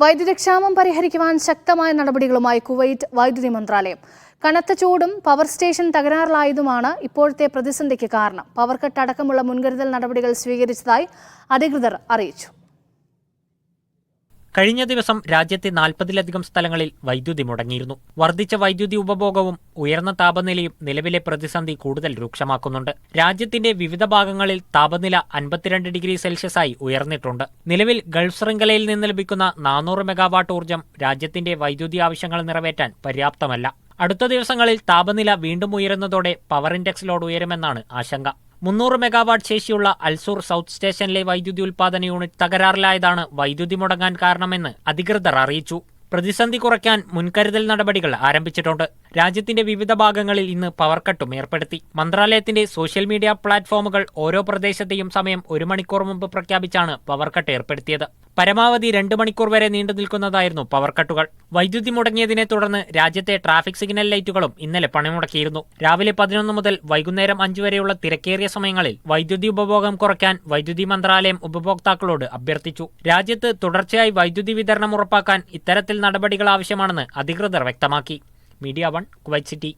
വൈദ്യുതിക്ഷാമം പരിഹരിക്കുവാൻ ശക്തമായ നടപടികളുമായി കുവൈറ്റ് വൈദ്യുതി മന്ത്രാലയം. കനത്ത ചൂടും പവർ സ്റ്റേഷൻ തകരാറിലായതുമാണ് ഇപ്പോഴത്തെ പ്രതിസന്ധിക്ക് കാരണം. പവർ കട്ട് അടക്കമുള്ള മുൻകരുതൽ നടപടികൾ സ്വീകരിച്ചതായി അധികൃതർ അറിയിച്ചു. കഴിഞ്ഞ ദിവസം രാജ്യത്തെ 40-ലധികം സ്ഥലങ്ങളിൽ വൈദ്യുതി മുടങ്ങിയിരുന്നു. വർദ്ധിച്ച വൈദ്യുതി ഉപഭോഗവും ഉയർന്ന താപനിലയും നിലവിലെ പ്രതിസന്ധി കൂടുതൽ രൂക്ഷമാക്കുന്നുണ്ട്. രാജ്യത്തിന്റെ വിവിധ ഭാഗങ്ങളിൽ താപനില 52 ഡിഗ്രി സെൽഷ്യസായി ഉയർന്നിട്ടുണ്ട്. നിലവിൽ ഗൾഫ് ശൃംഖലയിൽ നിന്ന് ലഭിക്കുന്ന 400 മെഗാവാട്ട് ഊർജ്ജം രാജ്യത്തിന്റെ വൈദ്യുതി ആവശ്യങ്ങൾ നിറവേറ്റാൻ പര്യാപ്തമല്ല. അടുത്ത ദിവസങ്ങളിൽ താപനില വീണ്ടും ഉയരുന്നതോടെ പവർ ഇൻഡെക്സ് ലോഡ് ഉയരുമെന്നാണ് ആശങ്ക. 300 മെഗാവാട്ട് ശേഷിയുള്ള അൽസൂർ സൗത്ത് സ്റ്റേഷനിലെ വൈദ്യുതി ഉൽപാദന യൂണിറ്റ് തകരാറിലായതാണ് വൈദ്യുതി മുടങ്ങാൻ കാരണമെന്ന് അധികൃതർ അറിയിച്ചു. പ്രതിസന്ധി കുറയ്ക്കാൻ മുൻകരുതൽ നടപടികൾ ആരംഭിച്ചിട്ടുണ്ട്. രാജ്യത്തിന്റെ വിവിധ ഭാഗങ്ങളിൽ ഇന്ന് പവർ കട്ടും ഏർപ്പെടുത്തി. മന്ത്രാലയത്തിന്റെ സോഷ്യൽ മീഡിയ പ്ലാറ്റ്ഫോമുകൾ ഓരോ പ്രദേശത്തെയും സമയം 1 മണിക്കൂർ മുമ്പ് പ്രഖ്യാപിച്ചാണ് പവർ കട്ട് ഏർപ്പെടുത്തിയത്. പരമാവധി 2 മണിക്കൂർ വരെ നീണ്ടു നിൽക്കുന്നതായിരുന്നു പവർ കട്ടുകൾ. വൈദ്യുതി മുടങ്ങിയതിനെ തുടർന്ന് രാജ്യത്തെ ട്രാഫിക് സിഗ്നൽ ലൈറ്റുകളും ഇന്നലെ പണിമുടക്കിയിരുന്നു. രാവിലെ 11 മുതൽ വൈകുന്നേരം 5 വരെയുള്ള തിരക്കേറിയ സമയങ്ങളിൽ വൈദ്യുതി ഉപഭോഗം കുറയ്ക്കാൻ വൈദ്യുതി മന്ത്രാലയം ഉപഭോക്താക്കളോട് അഭ്യർത്ഥിച്ചു. രാജ്യത്ത് തുടർച്ചയായി വൈദ്യുതി വിതരണം ഉറപ്പാക്കാൻ ഇത്തരത്തിൽ നടപടികൾ ആവശ്യമാണെന്ന് അധികൃതർ വ്യക്തമാക്കി. Media 1 Kuwait city.